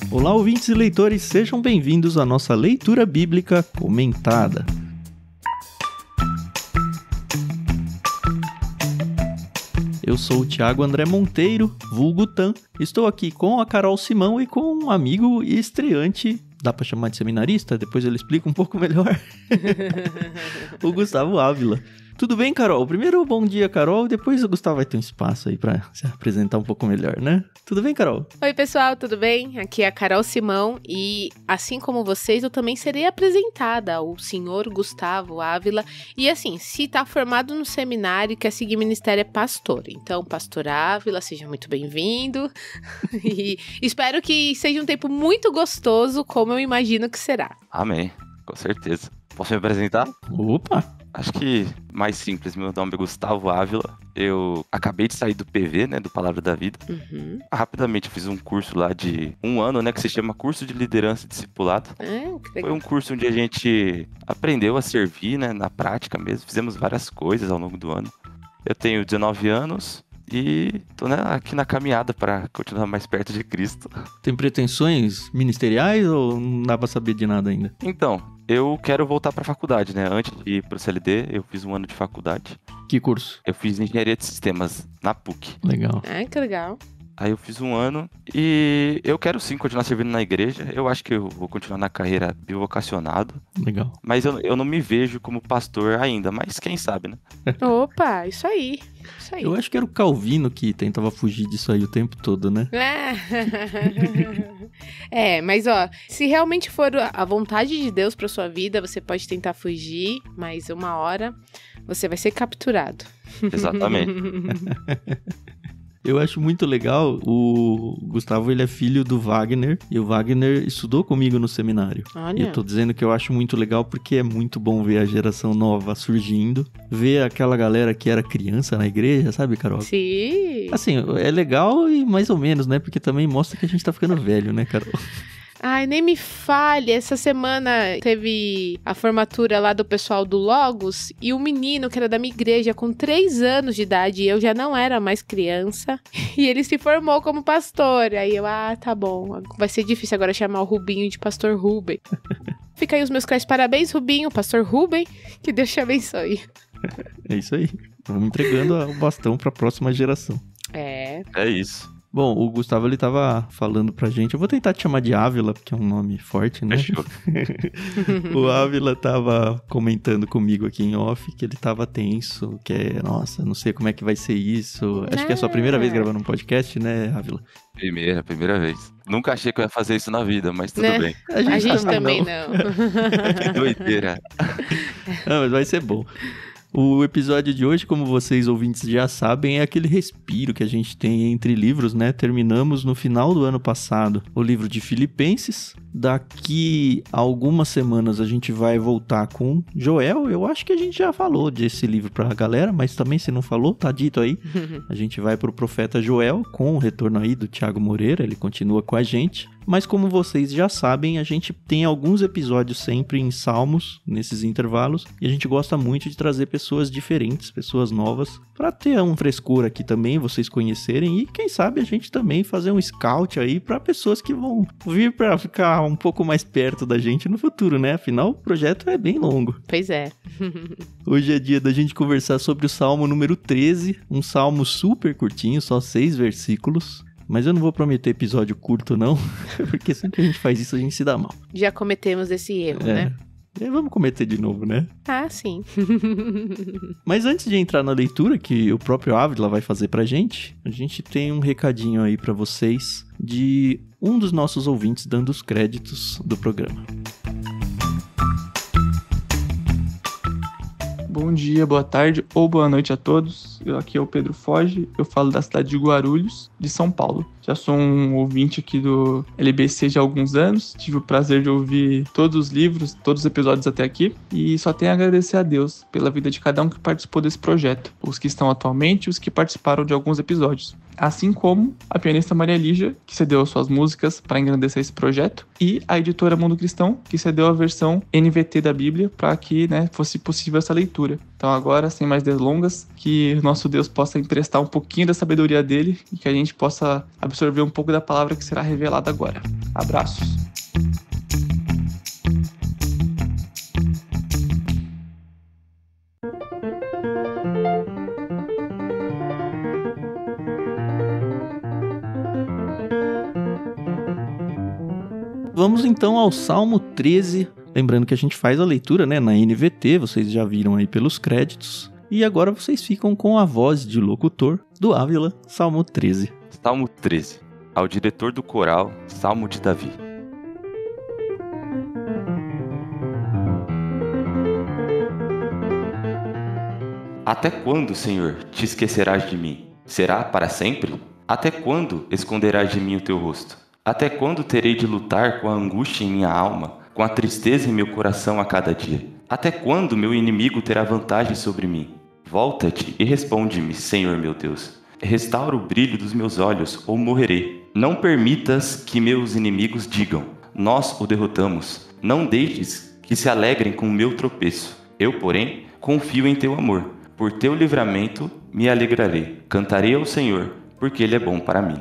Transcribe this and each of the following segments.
Olá, ouvintes e leitores, sejam bem-vindos à nossa leitura bíblica comentada. Eu sou o Thiago André Monteiro, vulgo Tan. Estou aqui com a Carol Simão e com um amigo e estreante, dá pra chamar de seminarista? Depois ele explica um pouco melhor. O Gustavo Ávila. Tudo bem, Carol? Primeiro, bom dia, Carol. Depois o Gustavo vai ter um espaço aí pra se apresentar um pouco melhor, né? Tudo bem, Carol? Oi, pessoal, tudo bem? Aqui é a Carol Simão e, assim como vocês, eu também serei apresentada ao senhor Gustavo Ávila. E assim, se tá formado no seminário e quer seguir ministério, é pastor. Então, pastor Ávila, seja muito bem-vindo. E espero que seja um tempo muito gostoso, como eu imagino que será. Amém, com certeza. Posso me apresentar? Opa! Acho que mais simples, meu nome é Gustavo Ávila. Eu acabei de sair do PV, né, do Palavra da Vida. Rapidamente eu fiz um curso lá de 1 ano, né, que se chama Curso de Liderança e Discipulado. Que legal. Foi um curso onde a gente aprendeu a servir, né, na prática mesmo. Fizemos várias coisas ao longo do ano. Eu tenho 19 anos e tô, né, aqui na caminhada para continuar mais perto de Cristo. Tem pretensões ministeriais ou não dá pra saber de nada ainda? Então, eu quero voltar pra faculdade, né? Antes de ir pro CLD, eu fiz 1 ano de faculdade. Que curso? Eu fiz Engenharia de Sistemas na PUC. Legal. Que legal. Aí eu fiz 1 ano e eu quero sim continuar servindo na igreja. Eu acho que eu vou continuar na carreira bivocacionado. Legal. Mas eu não me vejo como pastor ainda, mas quem sabe, né? Opa, isso aí. Eu acho que era o Calvino que tentava fugir disso aí o tempo todo, né? Mas ó, se realmente for a vontade de Deus pra sua vida, você pode tentar fugir, mas uma hora você vai ser capturado. Exatamente. Eu acho muito legal, o Gustavo, ele é filho do Wagner, e o Wagner estudou comigo no seminário. Olha. E eu tô dizendo que eu acho muito legal porque é muito bom ver a geração nova surgindo, ver aquela galera que era criança na igreja, sabe, Carol? Sim. Assim, é legal e mais ou menos, né? Porque também mostra que a gente tá ficando velho, né, Carol? Ai, nem me fale, essa semana teve a formatura lá do pessoal do Logos e o menino que era da minha igreja com 3 anos de idade, e eu já não era mais criança, e ele se formou como pastor. Aí eu, tá bom, vai ser difícil agora chamar o Rubinho de pastor Rubem. Fica aí os meus parabéns, Rubinho, pastor Rubem, que Deus te abençoe. É isso aí, vamos entregando o bastão pra próxima geração. É isso. Bom, o Gustavo, ele tava falando pra gente, eu vou tentar te chamar de Ávila, porque é um nome forte, né? Fechou. O Ávila tava comentando comigo aqui em off que ele tava tenso, nossa, não sei como é que vai ser isso. Acho que é a sua primeira vez gravando um podcast, né, Ávila? Primeira vez. Nunca achei que eu ia fazer isso na vida, mas tudo bem. A gente também não. Que doideira. Não, mas vai ser bom. O episódio de hoje, como vocês ouvintes já sabem, é aquele respiro que a gente tem entre livros, né? Terminamos no final do ano passado o livro de Filipenses. Daqui a algumas semanas a gente vai voltar com Joel. Eu acho que a gente já falou desse livro pra galera, mas também se não falou, tá dito aí. A gente vai pro profeta Joel com o retorno aí do Thiago Moreira, ele continua com a gente. Mas como vocês já sabem, a gente tem alguns episódios sempre em Salmos, nesses intervalos, e a gente gosta muito de trazer pessoas diferentes, pessoas novas, para ter um frescor aqui também, vocês conhecerem, e quem sabe a gente também fazer um scout aí para pessoas que vão vir para ficar um pouco mais perto da gente no futuro, né? Afinal, o projeto é bem longo. Pois é. Hoje é dia da gente conversar sobre o Salmo número 13, um salmo super curtinho, só 6 versículos. Mas eu não vou prometer episódio curto, não, porque sempre que a gente faz isso, a gente se dá mal. Já cometemos esse erro, né? Vamos cometer de novo, né? Sim. Mas antes de entrar na leitura, que o próprio Ávila vai fazer pra gente, a gente tem um recadinho aí pra vocês de um dos nossos ouvintes dando os créditos do programa. Bom dia, boa tarde ou boa noite a todos. Aqui é o Pedro Foge, eu falo da cidade de Guarulhos, de São Paulo. Já sou um ouvinte aqui do LBC já há alguns anos, tive o prazer de ouvir todos os livros, todos os episódios até aqui, e só tenho a agradecer a Deus pela vida de cada um que participou desse projeto, os que estão atualmente e os que participaram de alguns episódios. Assim como a pianista Maria Lígia, que cedeu as suas músicas para engrandecer esse projeto, e a editora Mundo Cristão, que cedeu a versão NVT da Bíblia para que fosse possível essa leitura. Então agora, sem mais delongas, que nosso Deus possa emprestar um pouquinho da sabedoria dele e que a gente possa absorver um pouco da palavra que será revelada agora. Abraços. Vamos então ao Salmo 13. Lembrando que a gente faz a leitura, né, na NVT, vocês já viram aí pelos créditos. E agora vocês ficam com a voz de locutor do Ávila, Salmo 13. Salmo 13. Ao diretor do coral, Salmo de Davi. Até quando, Senhor, te esquecerás de mim? Será para sempre? Até quando esconderás de mim o teu rosto? Até quando terei de lutar com a angústia em minha alma, com a tristeza em meu coração a cada dia? Até quando meu inimigo terá vantagem sobre mim? Volta-te e responde-me, Senhor meu Deus. Restaura o brilho dos meus olhos, ou morrerei. Não permitas que meus inimigos digam, nós o derrotamos. Não deixes que se alegrem com o meu tropeço. Eu, porém, confio em teu amor. Por teu livramento me alegrarei. Cantarei ao Senhor, porque ele é bom para mim.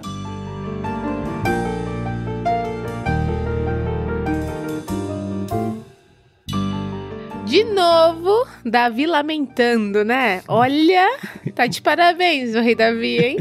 De novo, Davi lamentando, né? Olha, tá de parabéns, o rei Davi, hein?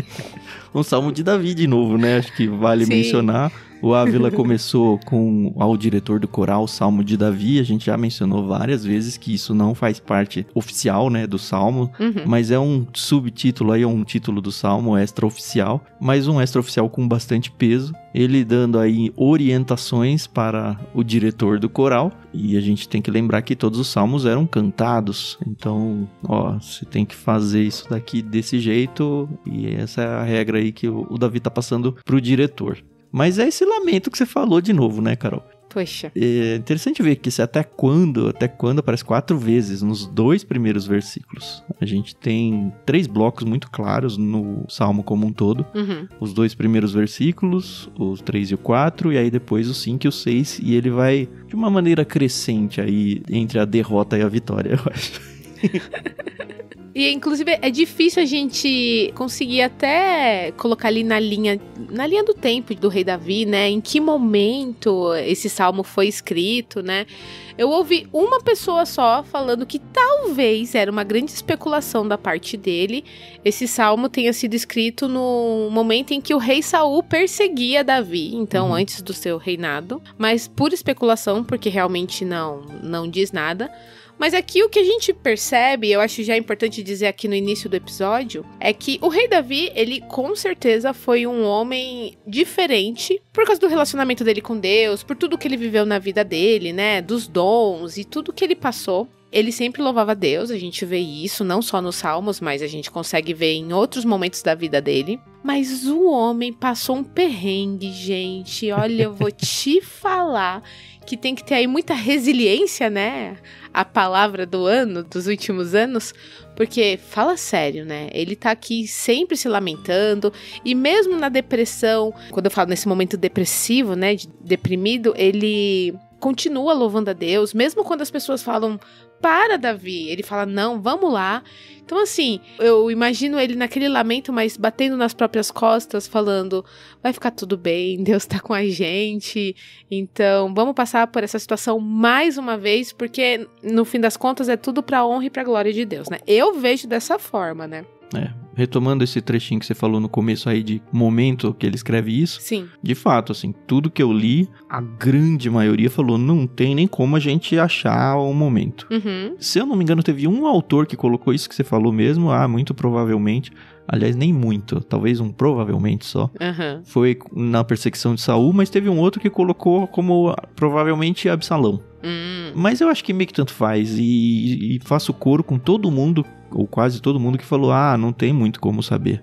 Um salmo de Davi de novo, né? Acho que vale Sim. mencionar. O Ávila começou com ao diretor do coral, Salmo de Davi. A gente já mencionou várias vezes que isso não faz parte oficial, né, do Salmo. Mas é um subtítulo aí, um título do Salmo extra-oficial. Mas um extra-oficial com bastante peso. Ele dando aí orientações para o diretor do coral. E a gente tem que lembrar que todos os salmos eram cantados. Então, ó, você tem que fazer isso daqui desse jeito. E essa é a regra aí que o Davi tá passando pro diretor. Mas é esse lamento que você falou de novo, né, Carol? Poxa. É interessante ver que esse até quando aparece 4 vezes nos 2 primeiros versículos. A gente tem 3 blocos muito claros no Salmo como um todo. Os 2 primeiros versículos, os 3 e o 4, e aí depois o 5 e o 6. E ele vai de uma maneira crescente aí entre a derrota e a vitória, eu acho. E, inclusive, é difícil a gente conseguir até colocar ali na linha do tempo do rei Davi, né? Em que momento esse salmo foi escrito, né? Eu ouvi uma pessoa só falando que talvez era uma grande especulação da parte dele. Esse salmo tenha sido escrito no momento em que o rei Saul perseguia Davi, então antes do seu reinado. Mas por especulação, porque realmente não diz nada. Mas aqui o que a gente percebe, eu acho já importante dizer aqui no início do episódio, é que o rei Davi, ele com certeza foi um homem diferente por causa do relacionamento dele com Deus, por tudo que ele viveu na vida dele, né, dos dons e tudo que ele passou. Ele sempre louvava Deus, a gente vê isso não só nos Salmos, mas a gente consegue ver em outros momentos da vida dele. Mas o homem passou um perrengue, gente. Olha, eu vou te falar que tem que ter aí muita resiliência, né? A palavra do ano, dos últimos anos. Porque, fala sério, né? Ele tá aqui sempre se lamentando. E mesmo na depressão, quando eu falo nesse momento depressivo, né? Deprimido, ele continua louvando a Deus. Mesmo quando as pessoas falam, para, Davi, ele fala, não, vamos lá. Então, assim, eu imagino ele naquele lamento, mas batendo nas próprias costas, falando, vai ficar tudo bem, Deus tá com a gente, então vamos passar por essa situação mais uma vez, porque no fim das contas é tudo pra honra e pra glória de Deus, né? Eu vejo dessa forma, né? Retomando esse trechinho que você falou no começo aí de momento que ele escreve isso. Sim. De fato, assim, tudo que eu li, a grande maioria falou, não tem nem como a gente achar o momento. Se eu não me engano, teve um autor que colocou isso que você falou mesmo, muito provavelmente. Aliás, nem muito, talvez um provavelmente só. Foi na perseguição de Saul, mas teve um outro que colocou como provavelmente Absalão. Mas eu acho que meio que tanto faz, e faço coro com todo mundo, ou quase todo mundo que falou, não tem muito como saber.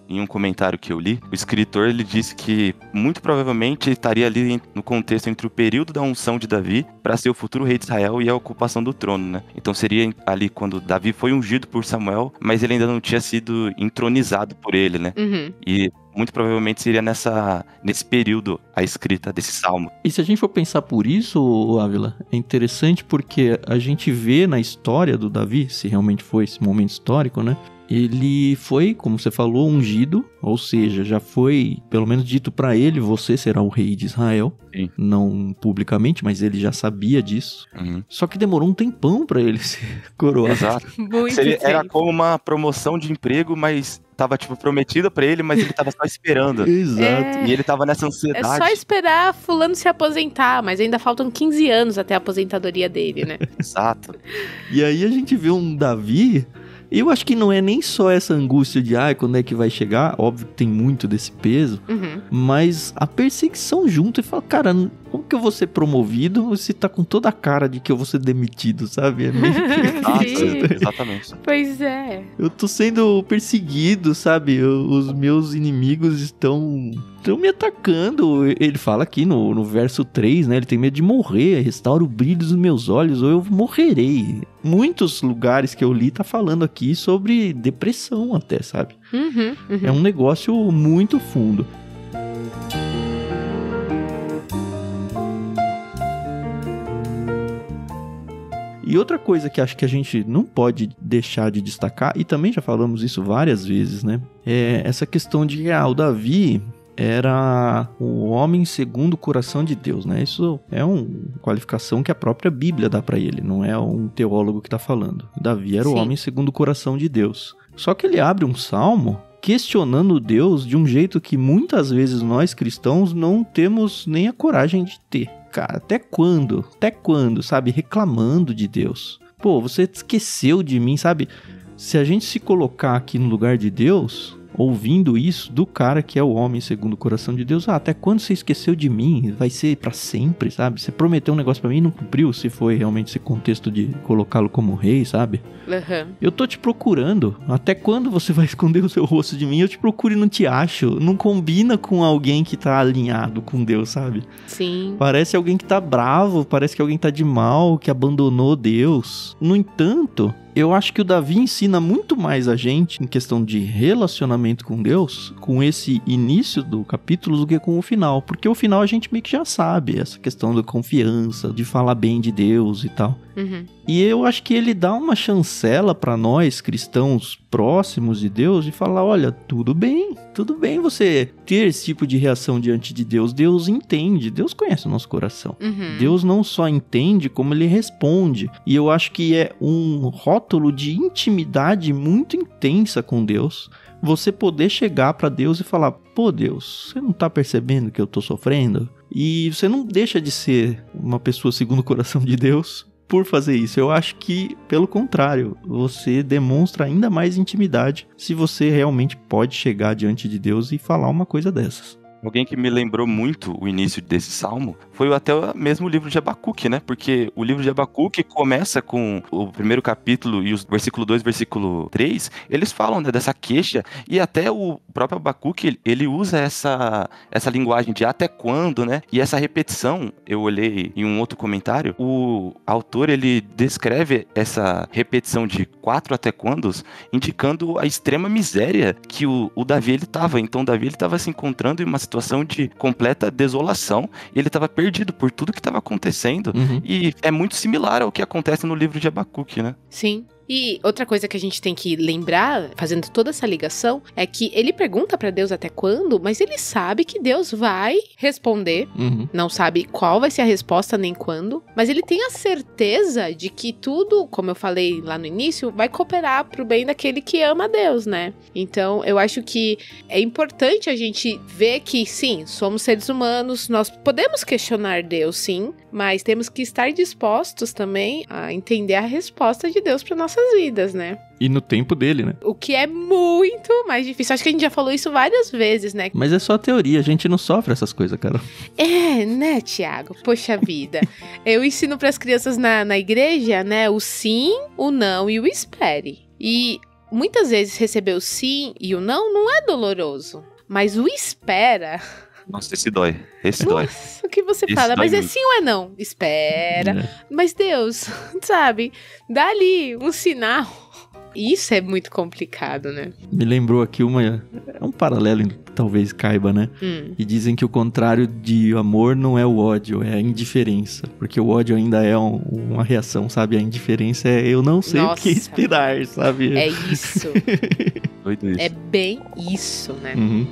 Em um comentário que eu li, o escritor ele disse que muito provavelmente estaria ali no contexto entre o período da unção de Davi para ser o futuro rei de Israel e a ocupação do trono, né? Então seria ali quando Davi foi ungido por Samuel, mas ele ainda não tinha sido entronizado por ele, né? E muito provavelmente seria nesse período a escrita desse salmo. E se a gente for pensar por isso, Ávila, é interessante porque a gente vê na história do Davi, se realmente foi esse momento histórico, né? ele foi, como você falou, ungido, ou seja, já foi, pelo menos dito pra ele, você será o rei de Israel. Sim. Não publicamente, mas ele já sabia disso. Uhum. Só que demorou um tempão pra ele ser coroado. Exato. Muito Era tempo. como uma promoção de emprego, mas tava, tipo, prometida pra ele, mas ele tava só esperando. Exato. É. E ele tava nessa É ansiedade. só esperar fulano se aposentar, mas ainda faltam 15 anos até a aposentadoria dele, né? Exato. E aí a gente vê um Davi. Eu acho que não é nem só essa angústia de quando é que vai chegar, óbvio que tem muito desse peso, Uhum. mas a perseguição junto e fala, cara, como que eu vou ser promovido se tá com toda a cara de que eu vou ser demitido, sabe? É meio Exato. Exatamente. Pois é. Eu tô sendo perseguido, sabe? Os meus inimigos estão me atacando. Ele fala aqui no verso 3, né? Ele tem medo de morrer. Restaura o brilho dos meus olhos ou eu morrerei. Muitos lugares que eu li tá falando aqui sobre depressão até, sabe? Uhum, uhum. É um negócio muito fundo. E outra coisa que acho que a gente não pode deixar de destacar, e também já falamos isso várias vezes, né? É essa questão de que o Davi era o homem segundo o coração de Deus, né? Isso é uma qualificação que a própria Bíblia dá pra ele, não é um teólogo que tá falando. Davi era o Sim. homem segundo o coração de Deus. Só que ele abre um salmo questionando Deus de um jeito que muitas vezes nós cristãos não temos nem a coragem de ter. Cara, até quando? Até quando, sabe? Reclamando de Deus. Pô, você esqueceu de mim, sabe? Se a gente se colocar aqui no lugar de Deus, ouvindo isso do cara que é o homem segundo o coração de Deus, até quando você esqueceu de mim? Vai ser pra sempre, sabe? Você prometeu um negócio pra mim e não cumpriu, se foi realmente esse contexto de colocá-lo como rei, sabe? Uhum. Eu tô te procurando. Até quando você vai esconder o seu rosto de mim? Eu te procuro e não te acho. Não combina com alguém que tá alinhado com Deus, sabe? Sim. Parece alguém que tá bravo, parece que alguém tá de mal, que abandonou Deus. No entanto, eu acho que o Davi ensina muito mais a gente em questão de relacionamento com Deus, com esse início do capítulo, do que com o final. Porque o final a gente meio que já sabe, essa questão da confiança, de falar bem de Deus e tal. Uhum. E eu acho que ele dá uma chancela pra nós, cristãos próximos de Deus, e falar, olha, tudo bem você ter esse tipo de reação diante de Deus. Deus entende, Deus conhece o nosso coração. Uhum. Deus não só entende, como ele responde. E eu acho que é um rótulo de intimidade muito intensa com Deus. Você poder chegar pra Deus e falar, pô Deus, você não tá percebendo que eu tô sofrendo? E você não deixa de ser uma pessoa segundo o coração de Deus por fazer isso. Eu acho que, pelo contrário, você demonstra ainda mais intimidade se você realmente pode chegar diante de Deus e falar uma coisa dessas. Alguém que me lembrou muito o início desse salmo foi até mesmo o livro de Abacuque, né? Porque o livro de Abacuque começa com o primeiro capítulo e os versículo 2, versículo 3, eles falam, né, dessa queixa, e até o próprio Abacuque, ele usa essa linguagem de até quando, né? E essa repetição, eu olhei em um outro comentário, o autor, ele descreve essa repetição de 4 até quandos, indicando a extrema miséria que o Davi, ele tava. Então, o Davi, ele tava se encontrando em uma situação de completa desolação, e ele estava perdido por tudo que estava acontecendo, e é muito similar ao que acontece no livro de Abacuque, né? Sim. E outra coisa que a gente tem que lembrar, fazendo toda essa ligação, é que ele pergunta pra Deus até quando, mas ele sabe que Deus vai responder. Não sabe qual vai ser a resposta nem quando, mas ele tem a certeza de que tudo, como eu falei lá no início, vai cooperar pro bem daquele que ama a Deus, né? Então, eu acho que é importante a gente ver que, sim, somos seres humanos, nós podemos questionar Deus, sim, mas temos que estar dispostos também a entender a resposta de Deus para nossas vidas, né? E no tempo dele, né? O que é muito mais difícil. Acho que a gente já falou isso várias vezes, né? Mas é só teoria, a gente não sofre essas coisas, cara. É, né, Thiago? Poxa vida. Eu ensino para as crianças na igreja, né, o sim, o não e o espere. E muitas vezes receber o sim e o não é doloroso. Mas o espera... Nossa, esse dói. Esse dói. Nossa, o que você Esse fala? dói Mas é muito. sim ou é não? Espera. Mas Deus, sabe? Dá ali um sinal. Isso é muito complicado, né? Me lembrou aqui É um paralelo que talvez caiba, né? E dizem que o contrário de amor não é o ódio, é a indiferença. Porque o ódio ainda é uma reação, sabe? A indiferença é eu não sei o que esperar, sabe? É isso. Doido isso. É bem isso, né? Uhum.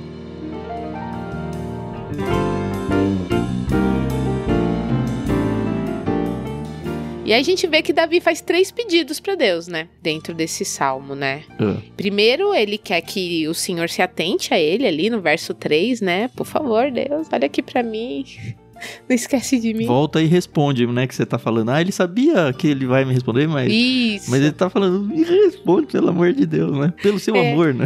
E aí a gente vê que Davi faz 3 pedidos pra Deus, né? Dentro desse salmo, né? Primeiro, ele quer que o Senhor se atente a ele ali no verso 3, né? Por favor, Deus, olha aqui pra mim. Não esquece de mim. Volta e responde, né? Que você tá falando. Ele sabia que ele vai me responder, mas... Isso. Mas ele tá falando, me responde, pelo amor de Deus, né? Pelo seu amor, né?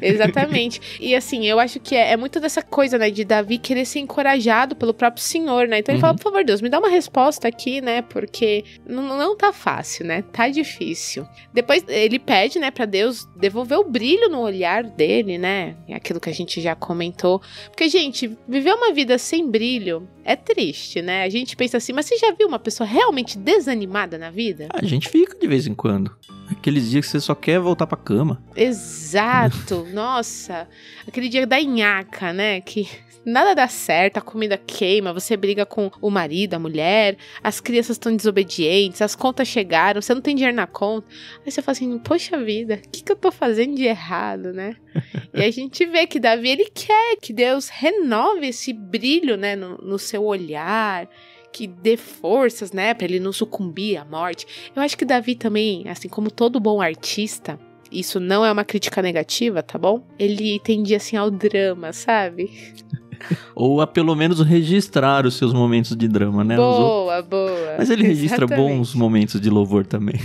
Exatamente. E assim, eu acho que é muito dessa coisa, né? De Davi querer ser encorajado pelo próprio Senhor, né? Então ele fala, por favor, Deus, me dá uma resposta aqui, né? Porque não tá fácil, né? Tá difícil. Depois ele pede, né? Pra Deus devolver o brilho no olhar dele, né? É aquilo que a gente já comentou. Porque, gente, viver uma vida sem brilho é triste, né? A gente pensa assim, mas você já viu uma pessoa realmente desanimada na vida? A gente fica de vez em quando. Aqueles dias que você só quer voltar pra cama. Exato. Nossa. Aquele dia da nhaca, né? Que nada dá certo, a comida queima, você briga com o marido, a mulher, as crianças estão desobedientes, as contas chegaram, você não tem dinheiro na conta. Aí você fala assim, poxa vida, o que eu tô fazendo de errado, né? E a gente vê que Davi, ele quer que Deus renove esse brilho, né, no seu olhar, que dê forças, né, pra ele não sucumbir à morte. Eu acho que Davi também, assim como todo bom artista, isso não é uma crítica negativa, tá bom? Ele tendia, assim, ao drama, sabe? Ou a pelo menos registrar os seus momentos de drama, né? Boa. Mas ele registra Exatamente. bons momentos de louvor também.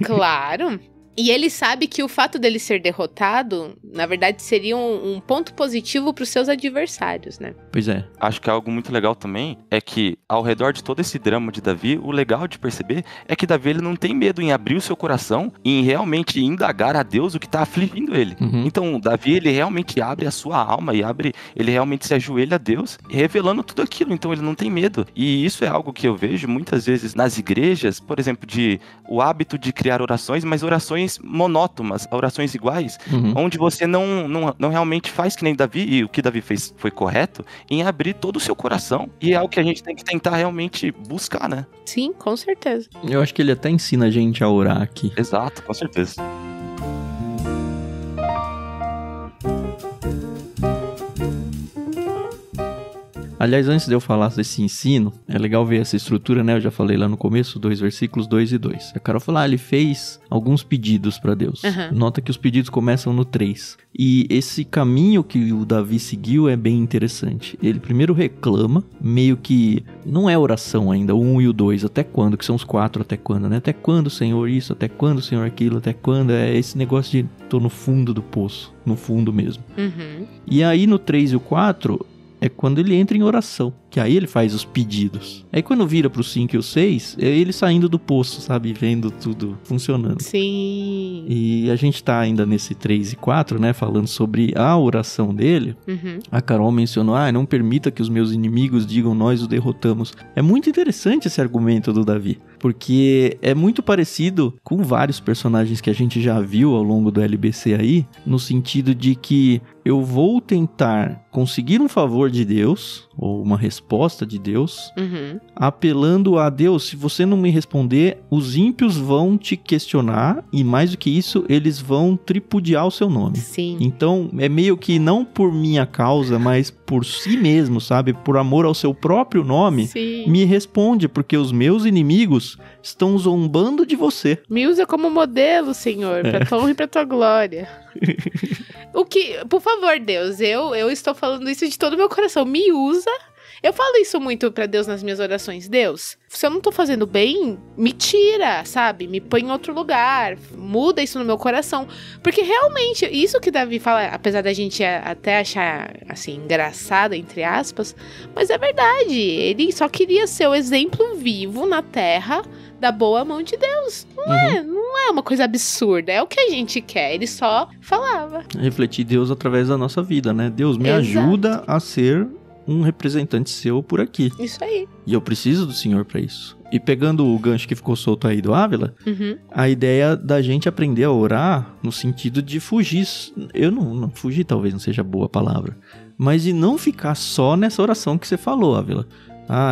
Claro. E ele sabe que o fato dele ser derrotado, na verdade, seria um ponto positivo para os seus adversários, né? Pois é. Acho que algo muito legal também é que, ao redor de todo esse drama de Davi, o legal de perceber é que Davi ele não tem medo em abrir o seu coração e em realmente indagar a Deus o que está afligindo ele. Então, Davi, ele realmente abre a sua alma e ele realmente se ajoelha a Deus, revelando tudo aquilo. Então, ele não tem medo. E isso é algo que eu vejo muitas vezes nas igrejas, por exemplo, o hábito de criar orações, mas orações monótonas, orações iguais, onde você não realmente faz que nem Davi, e o que Davi fez foi correto, em abrir todo o seu coração. E é algo que a gente tem que tentar realmente buscar, né? Sim, com certeza. Eu acho que ele até ensina a gente a orar aqui. Exato, com certeza. Aliás, antes de eu falar desse ensino, é legal ver essa estrutura, né? Eu já falei lá no começo, 2 versículos, 2 e 2. A Carol falou, ele fez alguns pedidos pra Deus. Nota que os pedidos começam no 3. E esse caminho que o Davi seguiu é bem interessante. Ele primeiro reclama, meio que não é oração ainda, o 1 e o 2, até quando? Que são os 4, até quando, né? Até quando, Senhor, isso? Até quando, Senhor, aquilo? Até quando? É esse negócio de tô no fundo do poço, no fundo mesmo. E aí no 3 e o 4... é quando ele entra em oração, que aí ele faz os pedidos. Aí quando vira pro 5 e o 6, é ele saindo do poço, sabe? Vendo tudo funcionando. Sim. E a gente tá ainda nesse 3 e 4, né? Falando sobre a oração dele. A Carol mencionou, não permita que os meus inimigos digam nós o derrotamos. É muito interessante esse argumento do Davi, porque é muito parecido com vários personagens que a gente já viu ao longo do LBC aí, no sentido de que eu vou tentar conseguir um favor de Deus, ou uma resposta de Deus, apelando a Deus, se você não me responder, os ímpios vão te questionar, e mais do que isso, eles vão tripudiar o seu nome. Sim. Então, é meio que não por minha causa, mas por si mesmo, sabe? Por amor ao seu próprio nome, Sim. me responde, porque os meus inimigos estão zombando de você. Me usa como modelo, Senhor, pra tua honra e pra tua glória. O que, por favor, Deus, eu estou falando isso de todo o meu coração. Me usa. Eu falo isso muito pra Deus nas minhas orações. Deus, se eu não tô fazendo bem, me tira, sabe? Me põe em outro lugar. Muda isso no meu coração. Porque realmente, isso que Davi fala, apesar da gente até achar, assim, engraçado, entre aspas, mas é verdade. Ele só queria ser o exemplo vivo na terra da boa mão de Deus. Não é uma coisa absurda. É o que a gente quer. Ele só falava. Refletir Deus através da nossa vida, né? Deus me Exato. ajuda a ser um representante seu por aqui. Isso aí. E eu preciso do Senhor pra isso. E pegando o gancho que ficou solto aí do Ávila, a ideia da gente aprender a orar no sentido de fugir. Eu não fugir talvez não seja boa a palavra. Mas de não ficar só nessa oração que você falou, Ávila.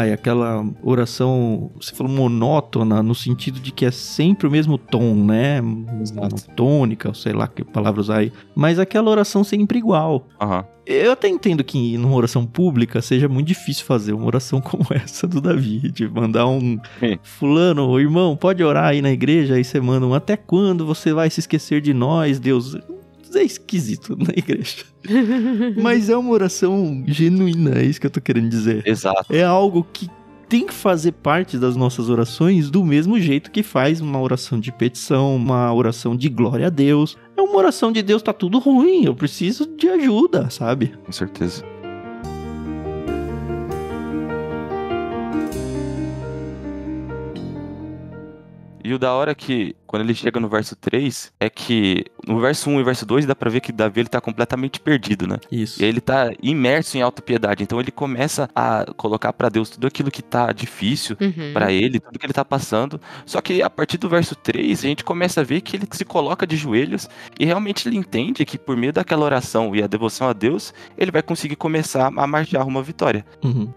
É aquela oração, você falou monótona, no sentido de que é sempre o mesmo tom, né? Monotônica, sei lá que palavra usar aí. Mas aquela oração sempre igual. Eu até entendo que numa oração pública seja muito difícil fazer uma oração como essa do Davi. De mandar fulano, irmão, pode orar aí na igreja? Aí você manda até quando você vai se esquecer de nós, Deus? É esquisito na igreja. Mas é uma oração genuína, é isso que eu tô querendo dizer. Exato. É algo que tem que fazer parte das nossas orações do mesmo jeito que faz uma oração de petição, uma oração de glória a Deus. É uma oração de Deus, tá tudo ruim, eu preciso de ajuda, sabe? Com certeza. E o da hora que, quando ele chega no verso 3, é que no verso 1 e verso 2 dá pra ver que Davi ele tá completamente perdido, né? Isso. E aí ele tá imerso em autopiedade. Então ele começa a colocar pra Deus tudo aquilo que tá difícil pra ele, tudo que ele tá passando. Só que a partir do verso 3, a gente começa a ver que ele se coloca de joelhos e realmente ele entende que por meio daquela oração e a devoção a Deus, ele vai conseguir começar a marchar rumo à vitória.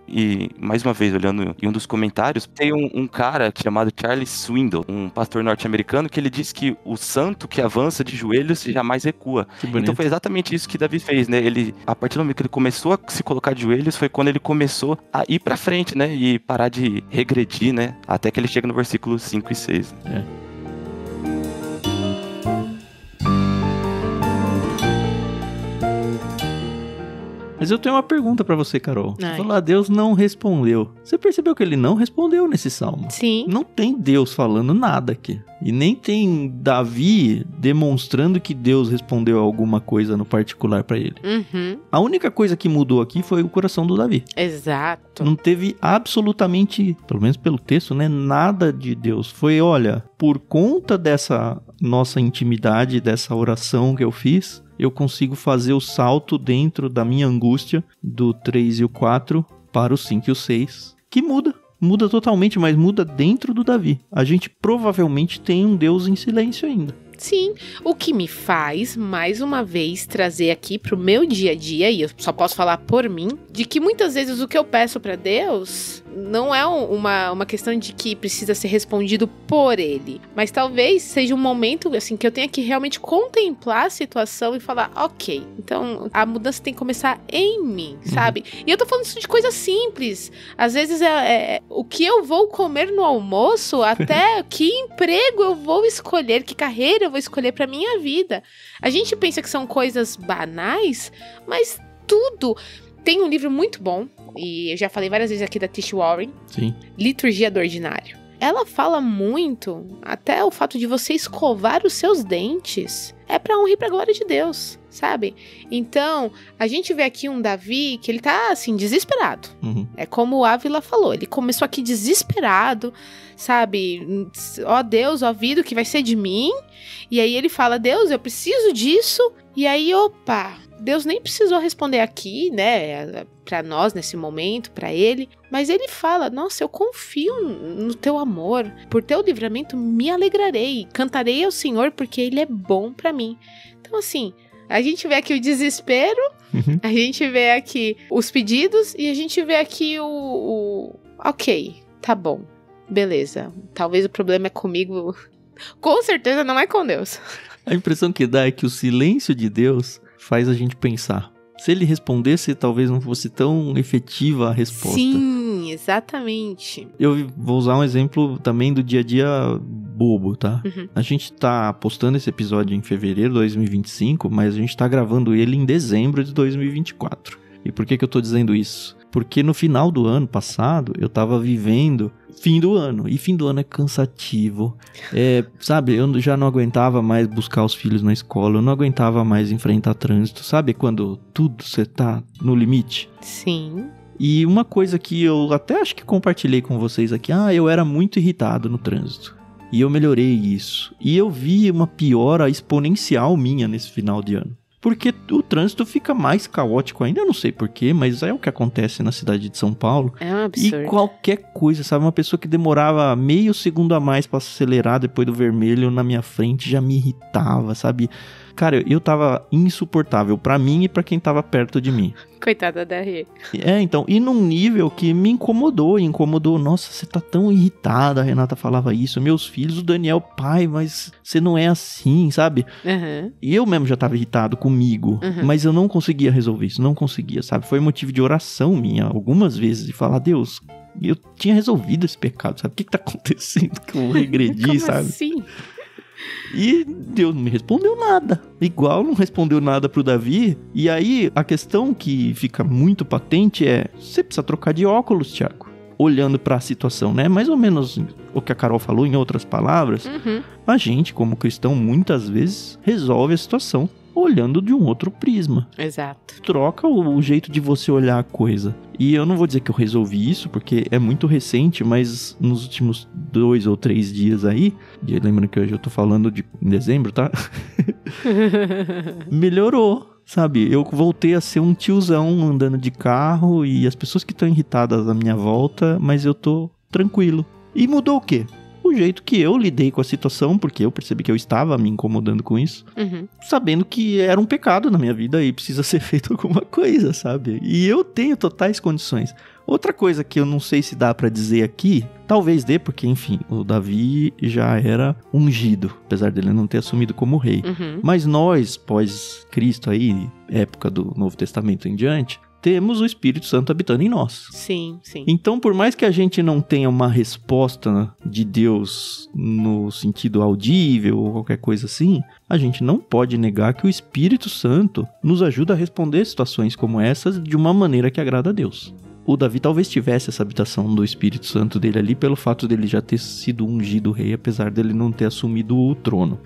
E, mais uma vez, olhando em um dos comentários, tem um cara chamado Charles Swindoll, um pastor norte-americano, que ele diz que o santo que avança de joelhos jamais recua. Então foi exatamente isso que Davi fez, né? Ele, a partir do momento que ele começou a se colocar de joelhos, foi quando ele começou a ir pra frente, né? E parar de regredir, né? Até que ele chega no versículo 5 e 6. Mas eu tenho uma pergunta pra você, Carol. Você falou, Deus não respondeu. Você percebeu que ele não respondeu nesse salmo? Sim. Não tem Deus falando nada aqui. E nem tem Davi demonstrando que Deus respondeu alguma coisa no particular pra ele. A única coisa que mudou aqui foi o coração do Davi. Exato. Não teve absolutamente, pelo menos pelo texto, né, nada de Deus. Foi, olha, por conta dessa nossa intimidade, dessa oração que eu fiz, eu consigo fazer o salto dentro da minha angústia do 3 e o 4 para o 5 e o 6, que muda. Muda totalmente, mas muda dentro do Davi. A gente provavelmente tem um Deus em silêncio ainda. Sim, o que me faz, mais uma vez, trazer aqui pro meu dia a dia, e eu só posso falar por mim, de que muitas vezes o que eu peço pra Deus não é uma questão de que precisa ser respondido por Ele, mas talvez seja um momento, assim, que eu tenha que realmente contemplar a situação e falar, ok, então a mudança tem que começar em mim, sabe? E eu tô falando isso de coisas simples, às vezes é o que eu vou comer no almoço, até que emprego eu vou escolher, que carreira eu vou escolher pra minha vida. A gente pensa que são coisas banais, mas tudo. Tem um livro muito bom, e eu já falei várias vezes aqui da Tish Warren. Sim. Liturgia do Ordinário. Ela fala muito, até o fato de você escovar os seus dentes é pra honra e pra glória de Deus, sabe? Então, a gente vê aqui um Davi que ele tá, assim, desesperado. É como o Ávila falou, ele começou aqui desesperado, sabe? Ó Deus, ó vida, o que vai ser de mim? E aí ele fala, Deus, eu preciso disso. E aí, opa, Deus nem precisou responder aqui, né, pra nós nesse momento, pra ele. Mas ele fala, nossa, eu confio no teu amor. Por teu livramento me alegrarei. Cantarei ao Senhor porque ele é bom pra mim. Então, assim, a gente vê aqui o desespero, a gente vê aqui os pedidos e a gente vê aqui ok, tá bom, beleza. Talvez o problema é comigo. Com certeza não é com Deus. A impressão que dá é que o silêncio de Deus faz a gente pensar. Se ele respondesse, talvez não fosse tão efetiva a resposta. Sim, exatamente. Eu vou usar um exemplo também do dia a dia bobo, tá? A gente tá postando esse episódio em fevereiro de 2025, mas a gente tá gravando ele em dezembro de 2024. E por que eu tô dizendo isso? Porque no final do ano passado, eu tava vivendo fim do ano. E fim do ano é cansativo. Sabe, eu já não aguentava mais buscar os filhos na escola. Eu não aguentava mais enfrentar trânsito. Sabe quando tudo você tá no limite? Sim. E uma coisa que eu até acho que compartilhei com vocês aqui. Eu era muito irritado no trânsito. E eu melhorei isso. E eu vi uma piora exponencial minha nesse final de ano. porque o trânsito fica mais caótico ainda. Eu não sei porquê, mas é o que acontece na cidade de São Paulo. É um absurdo. E qualquer coisa, sabe? Uma pessoa que demorava meio segundo a mais pra acelerar depois do vermelho na minha frente já me irritava, sabe? Cara, eu tava insuportável pra mim e pra quem tava perto de mim. Coitada da Rê. Então, e num nível que me incomodou. Nossa, você tá tão irritada, a Renata falava isso. Meus filhos, o Daniel, pai, mas você não é assim, sabe? Uhum. E eu mesmo já tava irritado comigo, mas eu não conseguia resolver isso, não conseguia, sabe? Foi motivo de oração minha, algumas vezes, de falar, Deus, eu tinha resolvido esse pecado, sabe? O que tá acontecendo que eu regredi, Como sabe? assim? E Deus não me respondeu nada. Igual não respondeu nada pro Davi. E aí, a questão que fica muito patente é, você precisa trocar de óculos, Thiago. Olhando pra situação, né? Mais ou menos o que a Carol falou, em outras palavras. A gente, como cristão, muitas vezes resolve a situação olhando de um outro prisma. Exato. Troca o jeito de você olhar a coisa. E eu não vou dizer que eu resolvi isso, porque é muito recente, mas nos últimos 2 ou 3 dias aí, e lembrando que hoje eu tô falando de dezembro, tá? Melhorou, sabe? Eu voltei a ser um tiozão andando de carro e as pessoas que estão irritadas à minha volta, mas eu tô tranquilo. E mudou o quê? O jeito que eu lidei com a situação, porque eu percebi que eu estava me incomodando com isso, sabendo que era um pecado na minha vida e precisa ser feito alguma coisa, sabe? E eu tenho totais condições. Outra coisa que eu não sei se dá pra dizer aqui, talvez dê, porque, enfim, o Davi já era ungido, apesar dele não ter assumido como rei. Mas nós, pós-Cristo aí, época do Novo Testamento em diante, temos o Espírito Santo habitando em nós. Sim, sim. Então, por mais que a gente não tenha uma resposta de Deus no sentido audível ou qualquer coisa assim, a gente não pode negar que o Espírito Santo nos ajuda a responder situações como essas de uma maneira que agrada a Deus. O Davi talvez tivesse essa habitação do Espírito Santo dele ali pelo fato dele já ter sido ungido rei, apesar dele não ter assumido o trono.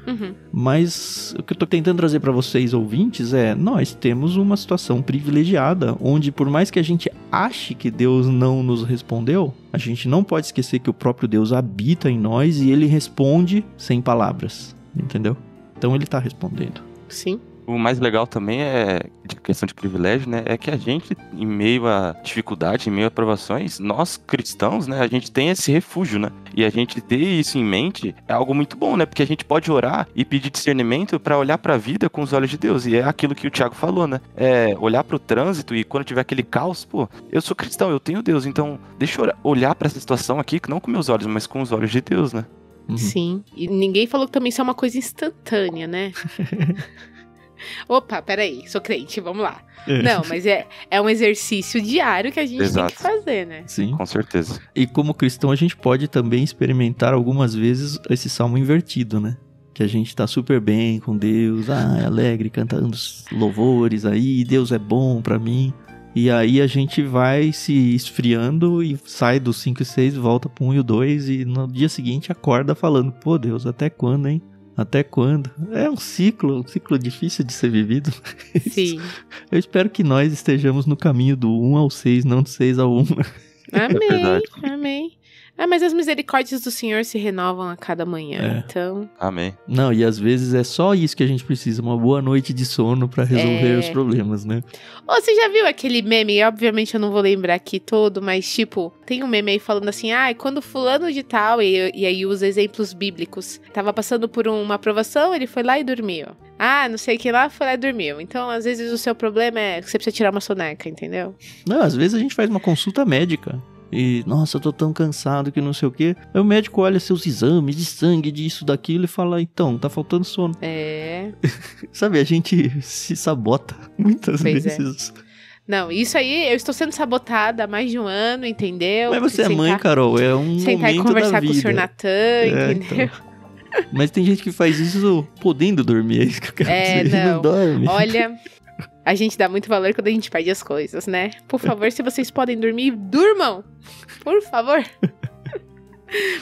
Mas o que eu tô tentando trazer para vocês, ouvintes, é nós temos uma situação privilegiada, onde por mais que a gente ache que Deus não nos respondeu, a gente não pode esquecer que o próprio Deus habita em nós e ele responde sem palavras, entendeu? Então ele tá respondendo. Sim. O mais legal também é, de questão de privilégio, né, é que a gente, em meio a dificuldade, em meio a provações, nós cristãos, né, a gente tem esse refúgio, né, e a gente ter isso em mente é algo muito bom, né, porque a gente pode orar e pedir discernimento para olhar para a vida com os olhos de Deus, e é aquilo que o Thiago falou, né, é olhar para o trânsito e quando tiver aquele caos, pô, eu sou cristão, eu tenho Deus, então deixa eu olhar para essa situação aqui, não com meus olhos, mas com os olhos de Deus, né. Sim, e ninguém falou que também isso é uma coisa instantânea, né? Opa, peraí, sou crente, vamos lá. Não, mas é um exercício diário que a gente tem que fazer, né? Sim. Com certeza. E como cristão a gente pode também experimentar algumas vezes esse salmo invertido, né? Que a gente tá super bem com Deus, alegre, cantando os louvores aí, Deus é bom pra mim. E aí a gente vai se esfriando e sai do 5 e 6, volta pro 1 e o 2 e no dia seguinte acorda falando, pô Deus, até quando, hein? Até quando? É um ciclo difícil de ser vivido. Sim. Eu espero que nós estejamos no caminho do 1 ao 6, não do 6 ao 1. Amém, amém. Mas as misericórdias do Senhor se renovam a cada manhã, então... Amém. Não, e às vezes é só isso que a gente precisa, uma boa noite de sono pra resolver os problemas, né? Ô, você já viu aquele meme? Obviamente eu não vou lembrar aqui todo, mas tipo, tem um meme aí falando assim, quando fulano de tal, e aí usa exemplos bíblicos, tava passando por uma aprovação, ele foi lá e dormiu. Não sei o que lá, foi lá e dormiu. Então, às vezes o seu problema é que você precisa tirar uma soneca, entendeu? Não, às vezes a gente faz uma consulta médica. E, nossa, eu tô tão cansado que não sei o quê. Aí o médico olha seus exames de sangue, disso, daquilo e fala, então, tá faltando sono. Sabe, a gente se sabota muitas vezes. Não, isso aí, eu estou sendo sabotada há mais de um ano, entendeu? Mas você é mãe, Carol, é um momento da vida. Sentar e conversar com o Sr. Natan, entendeu? Então. Mas tem gente que faz isso podendo dormir, é isso que eu quero dizer. Não dorme. Olha... A gente dá muito valor quando a gente perde as coisas, né? Por favor, se vocês podem dormir, durmam! Por favor!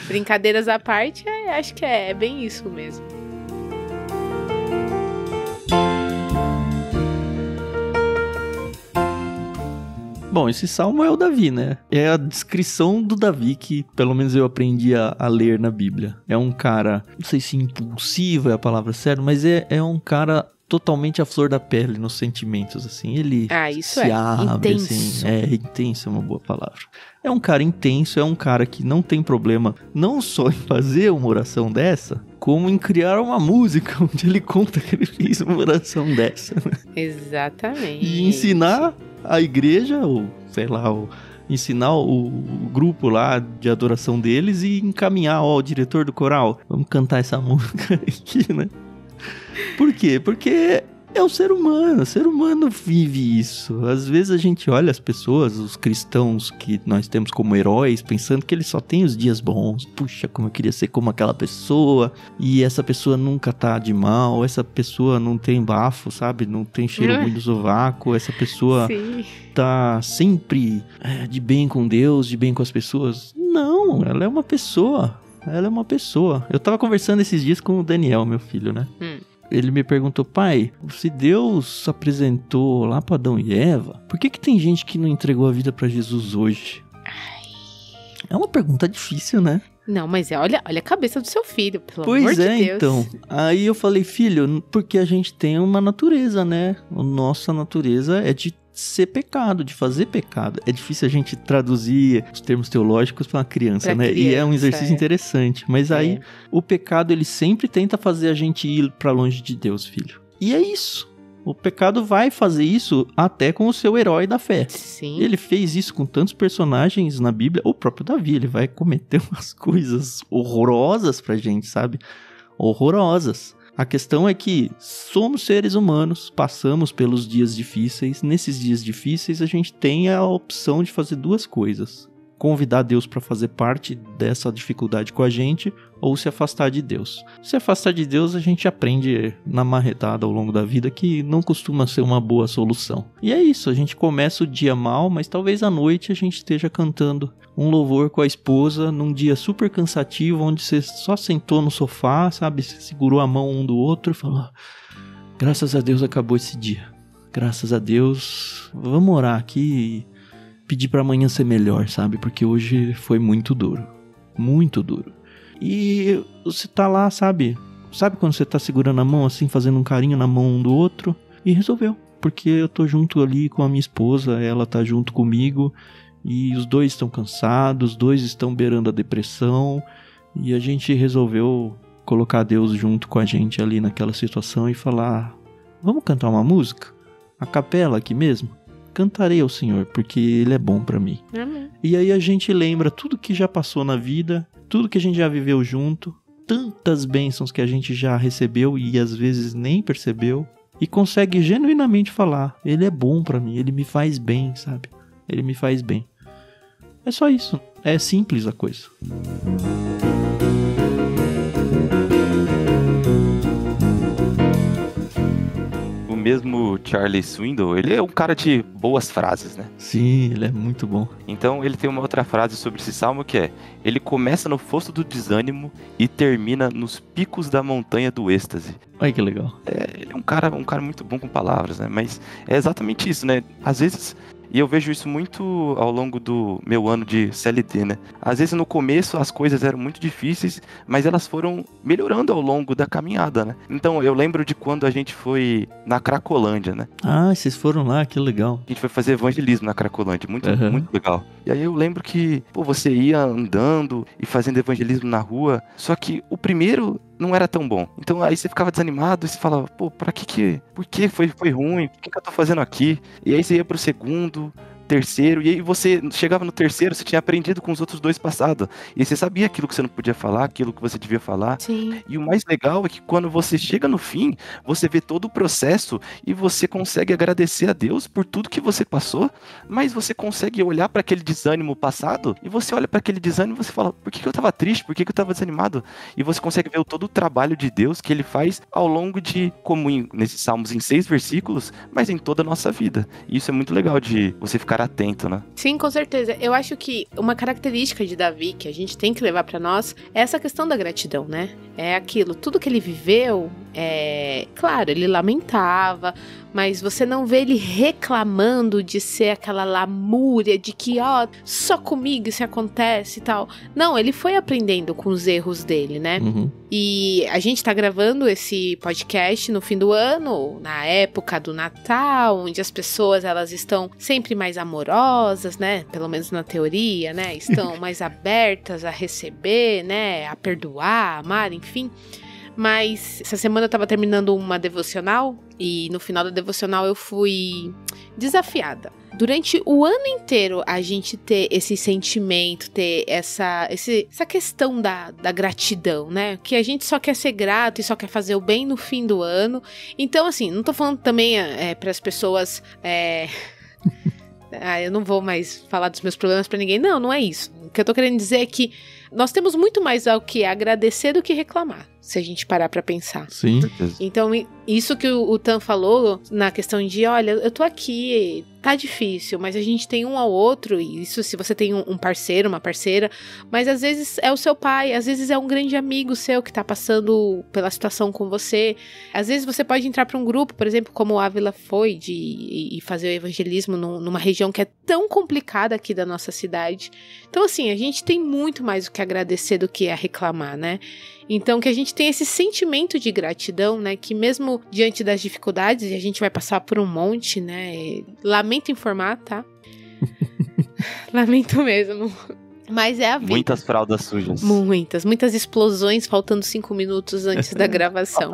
Brincadeiras à parte, acho que é bem isso mesmo. Bom, esse salmo é o Davi, né? É a descrição do Davi que, pelo menos, eu aprendi a ler na Bíblia. É um cara, não sei se impulsivo é a palavra certa, mas é um cara totalmente à flor da pele nos sentimentos, assim. Ele isso se abre, intenso. assim. Intenso é uma boa palavra. É um cara intenso, é um cara que não tem problema não só em fazer uma oração dessa, como em criar uma música onde ele conta que ele fez uma oração dessa. Exatamente. E ensinar a igreja, ou sei lá, ensinar o grupo lá de adoração deles e encaminhar, o diretor do coral, vamos cantar essa música aqui, né? Por quê? Porque é o ser humano vive isso. Às vezes a gente olha as pessoas, os cristãos que nós temos como heróis, pensando que eles só têm os dias bons. Puxa, como eu queria ser como aquela pessoa, e essa pessoa nunca tá de mal, essa pessoa não tem bafo, sabe? Não tem cheiro ruim do sovaco, essa pessoa tá sempre de bem com Deus, de bem com as pessoas. Não, ela é uma pessoa. Eu tava conversando esses dias com o Daniel, meu filho, né? Ele me perguntou, pai, se Deus apresentou lá para Adão e Eva, por que tem gente que não entregou a vida para Jesus hoje? É uma pergunta difícil, né? Não, mas olha a cabeça do seu filho, pelo amor Pois de é, Deus. então. Aí eu falei, filho, porque a gente tem uma natureza, né? A nossa natureza é de ser pecado, de fazer pecado. É difícil a gente traduzir os termos teológicos para uma criança, né? E é um exercício interessante. Mas aí, o pecado, ele sempre tenta fazer a gente ir para longe de Deus, filho. E é isso. O pecado vai fazer isso até com o seu herói da fé. Sim. Ele fez isso com tantos personagens na Bíblia. O próprio Davi, ele vai cometer umas coisas horrorosas pra gente, sabe? Horrorosas. A questão é que somos seres humanos, passamos pelos dias difíceis. Nesses dias difíceis, a gente tem a opção de fazer duas coisas. Convidar Deus para fazer parte dessa dificuldade com a gente, ou se afastar de Deus. Se afastar de Deus, a gente aprende na marretada ao longo da vida que não costuma ser uma boa solução. E é isso, a gente começa o dia mal, mas talvez à noite a gente esteja cantando um louvor com a esposa num dia super cansativo, onde você só sentou no sofá, sabe? Você segurou a mão um do outro e falou, graças a Deus acabou esse dia. Graças a Deus, vamos orar aqui e pedir pra amanhã ser melhor, sabe? Porque hoje foi muito duro. Muito duro. E você tá lá, sabe? Sabe quando você tá segurando a mão assim, fazendo um carinho na mão um do outro? E resolveu. Porque eu tô junto ali com a minha esposa, ela tá junto comigo. E os dois estão cansados, os dois estão beirando a depressão. E a gente resolveu colocar Deus junto com a gente ali naquela situação e falar, vamos cantar uma música? A capela aqui mesmo? Cantarei ao Senhor, porque Ele é bom pra mim. Amém. E aí a gente lembra tudo que já passou na vida, tudo que a gente já viveu junto, tantas bênçãos que a gente já recebeu e às vezes nem percebeu, e consegue genuinamente falar, Ele é bom pra mim, Ele me faz bem, sabe? Ele me faz bem. É só isso, é simples a coisa. Mesmo Charlie Swindoll, ele é um cara de boas frases, né? Sim, ele é muito bom. Então ele tem uma outra frase sobre esse salmo que é: ele começa no fosso do desânimo e termina nos picos da montanha do êxtase. Olha que legal. Ele é um cara muito bom com palavras, né? Mas é exatamente isso, né? Às vezes, e eu vejo isso muito ao longo do meu ano de CLT, né? Às vezes no começo as coisas eram muito difíceis, mas elas foram melhorando ao longo da caminhada, né? Então eu lembro de quando a gente foi na Cracolândia, né? Ah, vocês foram lá, que legal. A gente foi fazer evangelismo na Cracolândia, muito legal. E aí eu lembro que, você ia andando e fazendo evangelismo na rua, só que o primeiro não era tão bom. Então aí você ficava desanimado e você falava, por que foi ruim? Por que eu tô fazendo aqui? E aí você ia pro segundo, terceiro, e aí você chegava no terceiro, você tinha aprendido com os outros dois passados, e você sabia aquilo que você não podia falar, aquilo que você devia falar. Sim. E o mais legal é que quando você chega no fim, você vê todo o processo e você consegue agradecer a Deus por tudo que você passou, mas você consegue olhar para aquele desânimo passado, e você olha para aquele desânimo e você fala, por que eu tava triste, por que eu tava desanimado? E você consegue ver todo o trabalho de Deus que Ele faz ao longo de, como nesses salmos em 6 versículos, mas em toda a nossa vida. E isso é muito legal de você ficar atento, né? Sim, com certeza. Eu acho que uma característica de Davi que a gente tem que levar pra nós é essa questão da gratidão, né? É aquilo, tudo que ele viveu, claro, ele lamentava, mas você não vê ele reclamando de ser aquela lamúria, de que, só comigo isso acontece e tal. Não, ele foi aprendendo com os erros dele, né? E a gente tá gravando esse podcast no fim do ano, na época do Natal, onde as pessoas, elas estão sempre mais amorosas, né? Pelo menos na teoria, né? Estão mais abertas a receber, né? A perdoar, a amar, enfim. Mas essa semana eu tava terminando uma devocional e no final da devocional eu fui desafiada. Durante o ano inteiro a gente ter esse sentimento, ter essa questão da gratidão, né? Que a gente só quer ser grato e só quer fazer o bem no fim do ano. Então, assim, não tô falando também para as pessoas... eu não vou mais falar dos meus problemas pra ninguém. Não, não é isso. O que eu tô querendo dizer é que nós temos muito mais ao que agradecer do que reclamar, se a gente parar pra pensar. Sim. Então, isso que o Tan falou, na questão de, olha, eu tô aqui, tá difícil, mas a gente tem um ao outro, e isso se você tem um parceiro, uma parceira, mas às vezes é o seu pai, às vezes é um grande amigo seu que tá passando pela situação com você, às vezes você pode entrar pra um grupo, por exemplo, como o Ávila foi, e fazer o evangelismo numa região que é tão complicada aqui da nossa cidade. Então, assim, a gente tem muito mais o que agradecer do que a reclamar, né? Então, que a gente tem esse sentimento de gratidão, né? Que mesmo diante das dificuldades, e a gente vai passar por um monte, né? Lamento informar, tá? Lamento mesmo. Mas é a vida. Muitas fraldas sujas. Muitas explosões faltando 5 minutos antes da gravação.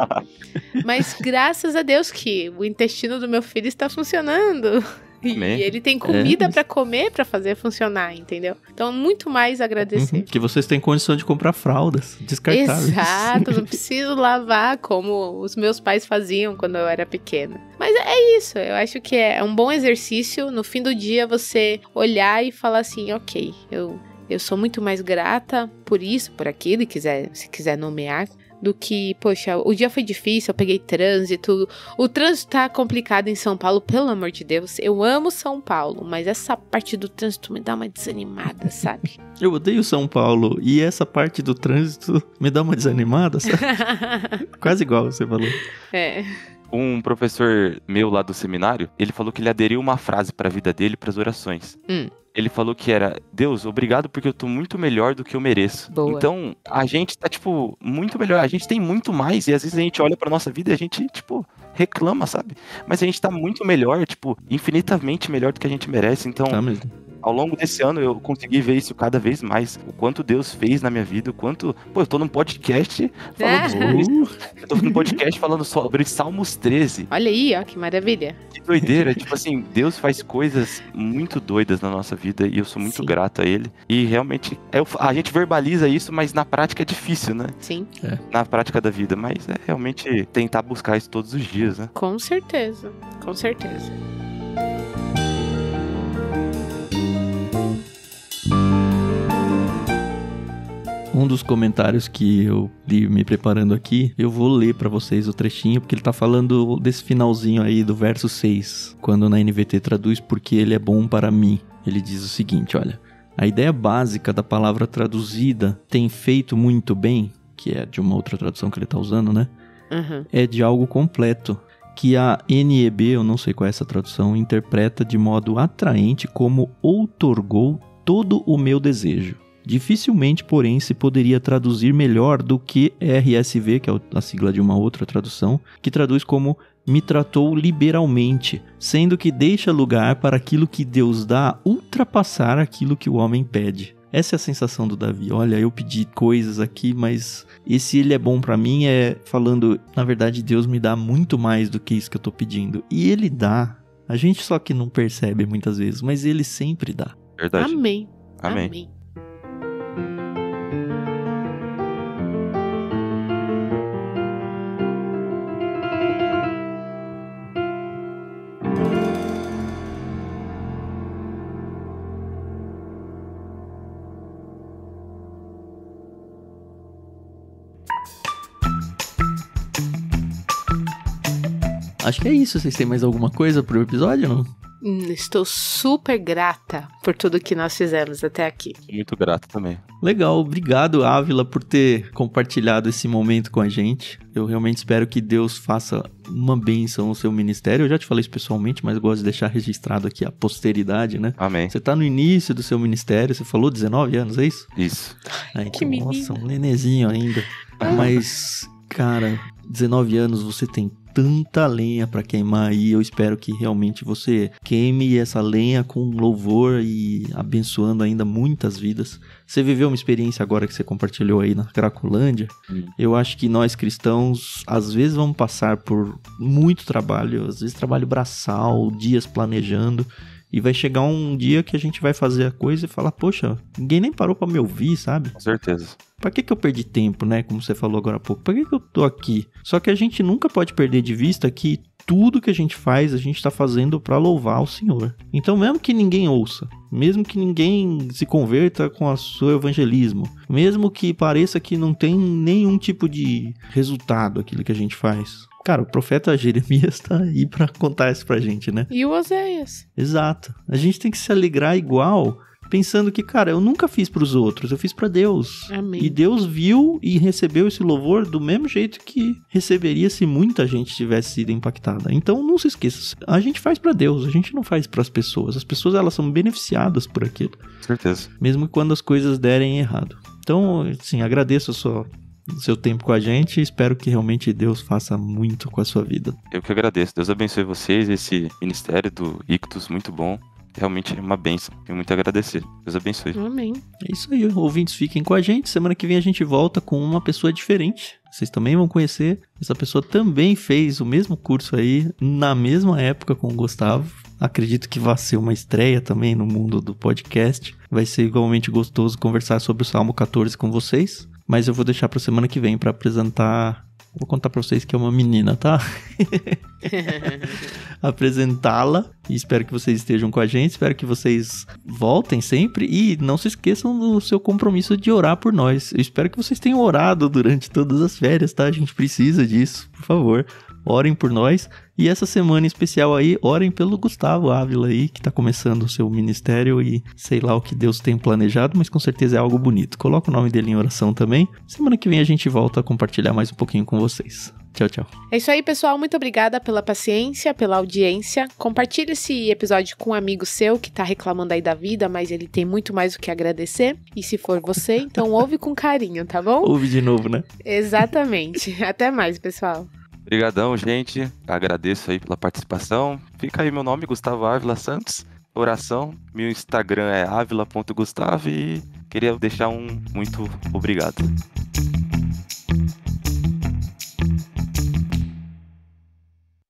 Mas graças a Deus que o intestino do meu filho está funcionando. E ele tem comida pra comer, pra fazer funcionar, entendeu? Então, muito mais agradecer. Que vocês têm condição de comprar fraldas descartáveis. Exato, não preciso lavar como os meus pais faziam quando eu era pequena. Mas é isso, eu acho que é um bom exercício. No fim do dia, você olhar e falar assim, ok, eu sou muito mais grata por isso, por aquilo, e se quiser nomear, do que, poxa, o dia foi difícil, eu peguei trânsito, o trânsito tá complicado em São Paulo, pelo amor de Deus, eu amo São Paulo, mas essa parte do trânsito me dá uma desanimada, sabe? Eu odeio São Paulo, e essa parte do trânsito me dá uma desanimada, sabe? Quase igual você falou. Um professor meu lá do seminário, ele falou que ele aderiu uma frase pra vida dele, pras orações. Ele falou que era, Deus, obrigado porque eu tô muito melhor do que eu mereço. Boa. Então, a gente tá, muito melhor. A gente tem muito mais e às vezes a gente olha pra nossa vida e a gente, reclama, sabe? Mas a gente tá muito melhor, infinitamente melhor do que a gente merece. Então, Tá mesmo. ao longo desse ano eu consegui ver isso cada vez mais. O quanto Deus fez na minha vida, o quanto... Pô, eu tô num podcast falando sobre isso. Eu tô num podcast falando sobre Salmos 13. Olha aí, ó, que maravilha. Que doideira. Deus faz coisas muito doidas na nossa vida e eu sou muito grato a Ele. E realmente, a gente verbaliza isso, mas na prática é difícil, né? Sim. Na prática da vida. Mas é realmente tentar buscar isso todos os dias, né? Com certeza, com certeza. Um dos comentários que eu li me preparando aqui, eu vou ler pra vocês o trechinho, porque ele tá falando desse finalzinho aí do verso 6, quando na NVT traduz porque ele é bom para mim. Ele diz o seguinte, olha: a ideia básica da palavra traduzida tem feito muito bem, que é de uma outra tradução que ele tá usando, né? É de algo completo, que a NEB, eu não sei qual é essa tradução, interpreta de modo atraente como outorgou todo o meu desejo. Dificilmente, porém, se poderia traduzir melhor do que RSV, que é a sigla de uma outra tradução, que traduz como me tratou liberalmente, sendo que deixa lugar para aquilo que Deus dá ultrapassar aquilo que o homem pede. Essa é a sensação do Davi. Olha, eu pedi coisas aqui, mas esse ele é bom pra mim é falando, na verdade, Deus me dá muito mais do que isso que eu tô pedindo. E ele dá. A gente só que não percebe muitas vezes, mas ele sempre dá. Verdade. Amém. Amém. Amém. Acho que é isso. Vocês têm mais alguma coisa pro episódio, não? Estou super grata por tudo que nós fizemos até aqui. Muito grato também. Legal, obrigado, Ávila, por ter compartilhado esse momento com a gente. Eu realmente espero que Deus faça uma bênção no seu ministério. Eu já te falei isso pessoalmente, mas eu gosto de deixar registrado aqui a posteridade, né? Amém. Você tá no início do seu ministério, você falou 19 anos, é isso? Isso. Então, Que menino. nossa, um nenezinho ainda. Mas, cara, 19 anos, você tem tanta lenha pra queimar aí. Eu espero que realmente você queime essa lenha com louvor e abençoando ainda muitas vidas. Você viveu uma experiência agora que você compartilhou aí na Cracolândia. Eu acho que nós cristãos, às vezes, vamos passar por muito trabalho, às vezes trabalho braçal, dias planejando. E vai chegar um dia que a gente vai fazer a coisa e falar, poxa, ninguém nem parou pra me ouvir, sabe? Com certeza. Pra que eu perdi tempo, né? Como você falou agora há pouco. Pra que eu tô aqui? Só que a gente nunca pode perder de vista que tudo que a gente faz, a gente tá fazendo pra louvar o Senhor. Então, mesmo que ninguém ouça, mesmo que ninguém se converta com o seu evangelismo, mesmo que pareça que não tem nenhum tipo de resultado aquilo que a gente faz. Cara, o profeta Jeremias tá aí pra contar isso pra gente, né? E o Oséias. Exato. A gente tem que se alegrar igual, pensando que, cara, eu nunca fiz pros outros, eu fiz pra Deus. Amém. E Deus viu e recebeu esse louvor do mesmo jeito que receberia se muita gente tivesse sido impactada. Então, não se esqueça, a gente faz pra Deus, a gente não faz pras pessoas. As pessoas, elas são beneficiadas por aquilo, Com certeza. mesmo quando as coisas derem errado. Então, assim, agradeço o seu tempo com a gente e espero que realmente Deus faça muito com a sua vida. Eu que agradeço. Deus abençoe vocês. Esse ministério do Ictus, muito bom. Realmente é uma bênção. Tenho muito a agradecer. Deus abençoe. Amém. É isso aí, ouvintes, fiquem com a gente. Semana que vem a gente volta com uma pessoa diferente. Vocês também vão conhecer. Essa pessoa também fez o mesmo curso aí, na mesma época com o Gustavo. Acredito que vai ser uma estreia também no mundo do podcast. Vai ser igualmente gostoso conversar sobre o Salmo 14 com vocês. Mas eu vou deixar pra semana que vem pra apresentar. Vou contar pra vocês que é uma menina, tá? Apresentá-la. E espero que vocês estejam com a gente. Espero que vocês voltem sempre. E não se esqueçam do seu compromisso de orar por nós. Eu espero que vocês tenham orado durante todas as férias, tá? A gente precisa disso, por favor. Orem por nós. E essa semana em especial aí, orem pelo Gustavo Ávila aí, que tá começando o seu ministério e sei lá o que Deus tem planejado, mas com certeza é algo bonito. Coloca o nome dele em oração também. Semana que vem a gente volta a compartilhar mais um pouquinho com vocês. Tchau, tchau. É isso aí, pessoal. Muito obrigada pela paciência, pela audiência. Compartilhe esse episódio com um amigo seu que tá reclamando aí da vida, mas ele tem muito mais o que agradecer. E se for você, então ouve com carinho, tá bom? Ouve de novo, né? Exatamente. Até mais, pessoal. Obrigadão, gente. Agradeço aí pela participação. Fica aí meu nome, Gustavo Ávila Santos. Oração. Meu Instagram é avila.gustavo e queria deixar um muito obrigado.